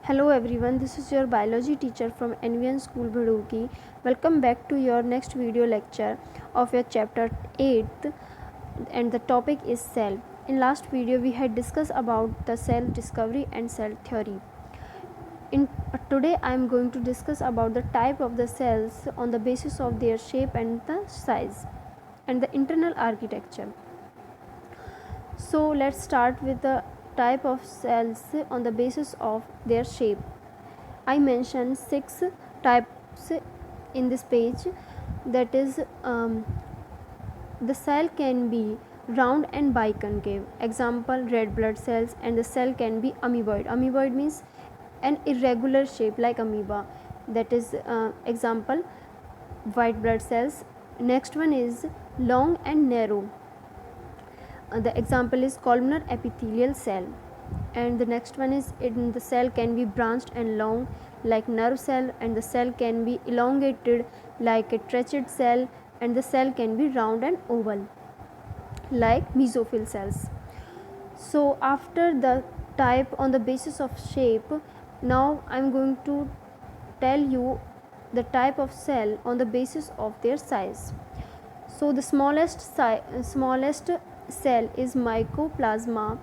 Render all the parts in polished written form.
Hello everyone, this is your biology teacher from NVN School Bhaduki. Welcome back to your next video lecture of your chapter 8th, and the topic is cell. In last video we had discussed about the cell discovery and cell theory. Today I am going to discuss about the type of the cells on the basis of their shape and the size and the internal architecture. So let's start with the type of cells on the basis of their shape. I mentioned 6 types in this page. That is, the cell can be round and biconcave. Example, red blood cells, and the cell can be amoeboid. Amoeboid means an irregular shape like amoeba. That is, example, white blood cells. Next one is long and narrow. The example is columnar epithelial cell. And the next one is the cell can be branched and long like nerve cell, and the cell can be elongated like a Treacher's cell, and the cell can be round and oval like mesophyll cells. So after the type on the basis of shape, now I am going to tell you the type of cell on the basis of their size. So the smallest cell is mycoplasma,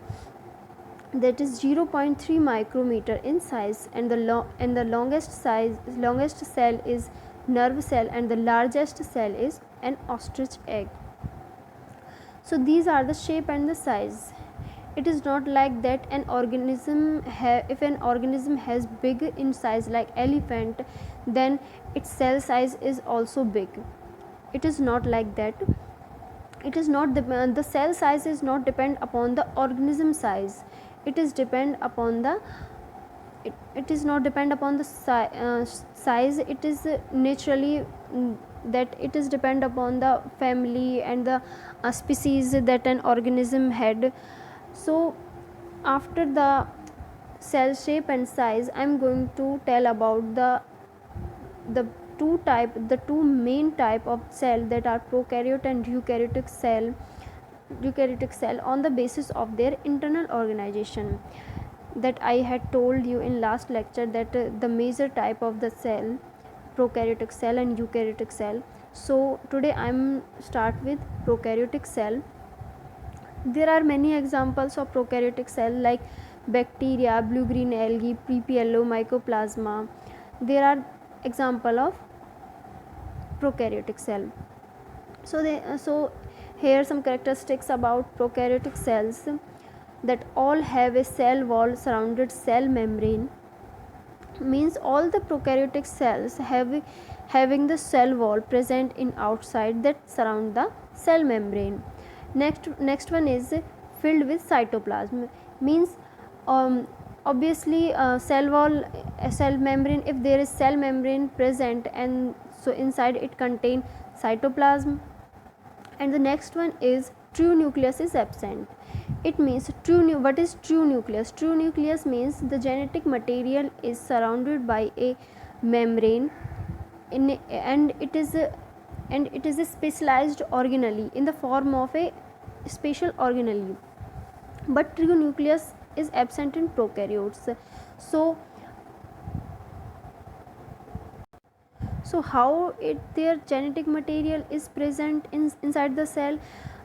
that is 0.3 micrometer in size, and the longest cell is nerve cell, and the largest cell is an ostrich egg. So these are the shape and the size. It is not like that an organism if an organism has big in size like elephant, then its cell size is also big. It is not like that. It is not the cell size is not depend upon the organism size. It is depend upon the it is not depend upon the size. It is naturally that it is depend upon the family and the species that an organism had. So after the cell shape and size, I am going to tell about the two main type of cell, that are prokaryote and eukaryotic cell on the basis of their internal organization. That I had told you in last lecture, that the major type of the cell, prokaryotic cell and eukaryotic cell. So today I am start with prokaryotic cell. There are many examples of prokaryotic cell like bacteria, blue green algae, prepyellow, mycoplasma. There are example of prokaryotic cell. So here some characteristics about prokaryotic cells, that all have a cell wall surrounded cell membrane. Means all the prokaryotic cells having the cell wall present in outside that surround the cell membrane. Next one is filled with cytoplasm. Means obviously cell membrane, if there is cell membrane present, and so inside it contain cytoplasm. And the next one is true nucleus is absent. It means what is true nucleus? True nucleus means the genetic material is surrounded by a membrane and it is a specialized organelle in the form of a special organelle, but true nucleus is absent in prokaryotes. So how their genetic material is present inside the cell?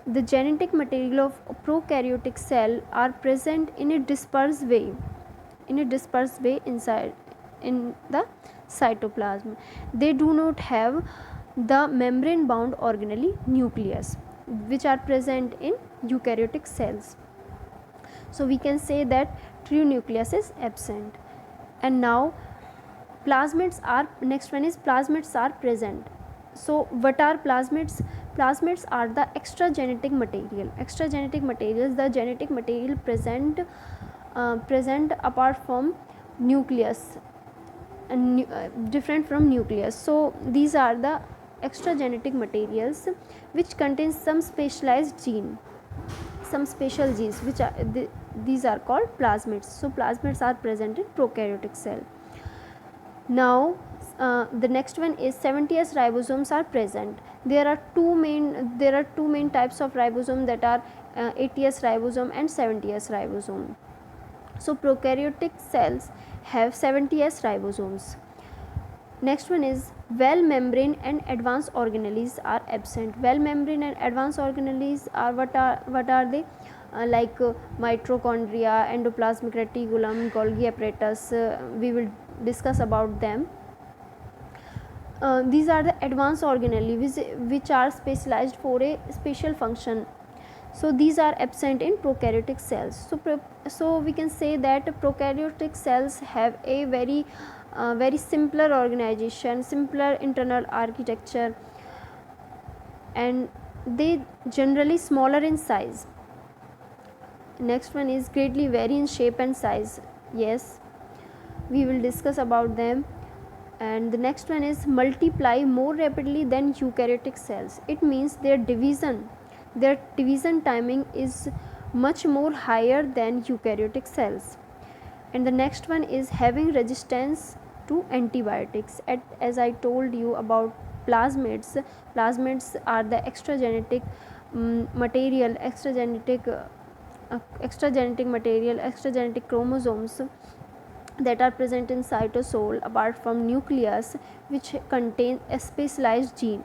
The genetic material of prokaryotic cell are present in a dispersed way inside in the cytoplasm. They do not have the membrane bound organelle nucleus which are present in eukaryotic cells. So we can say that true nucleus is absent. And now next one is plasmids are present. So what are plasmids? Plasmids are the extra genetic material, the genetic material present apart from nucleus and different from nucleus. So these are the extra genetic materials which contains some specialized gene, some special genes, which are these are called plasmids. So plasmids are present in prokaryotic cell. Now the next one is 70s ribosomes are present. There are two main types of ribosome, that are 80s ribosome and 70s ribosome. So prokaryotic cells have 70s ribosomes. Next one is well membrane and advanced organelles are absent. Well membrane and advanced organelles are what are they? Like mitochondria, endoplasmic reticulum, Golgi apparatus. We will discuss about them. These are the advanced organelles which are specialized for a special function. So these are absent in prokaryotic cells. So we can say that prokaryotic cells have a very simpler organization, simpler internal architecture, and they generally smaller in size. Next one is greatly vary in shape and size. Yes, we will discuss about them. And the next one is multiply more rapidly than eukaryotic cells. It means their division timing is much more higher than eukaryotic cells. And the next one is having resistance to antibiotics. As I told you about plasmids are the extragenetic material, extragenetic chromosomes that are present in cytosol apart from nucleus, which contain a specialized gene.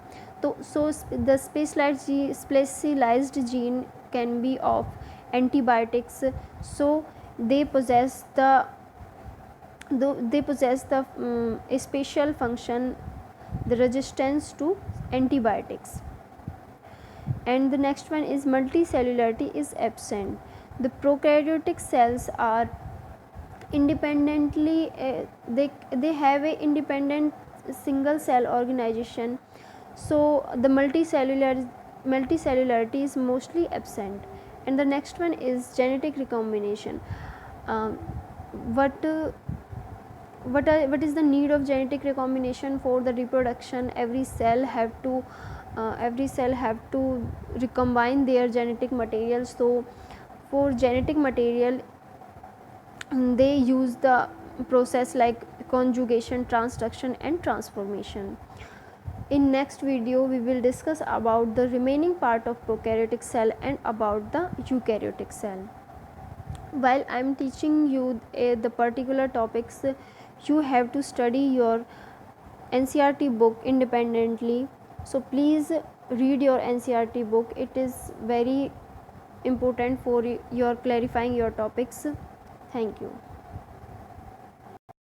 So the specialized gene can be of antibiotics. So they possess the a special function, the resistance to antibiotics. And the next one is multicellularity is absent. The prokaryotic cells are independently they have a independent single cell organization. So the multicellularity is mostly absent. And the next one is genetic recombination. um, what what is the need of genetic recombination for the reproduction? Every cell have to recombine their genetic material. So for genetic material, they use the process like conjugation, transduction and transformation. In next video we will discuss about the remaining part of prokaryotic cell and about the eukaryotic cell. While I am teaching you the particular topics, you have to study your NCERT book independently. So please read your NCERT book. It is very important for your clarifying your topics. Thank you.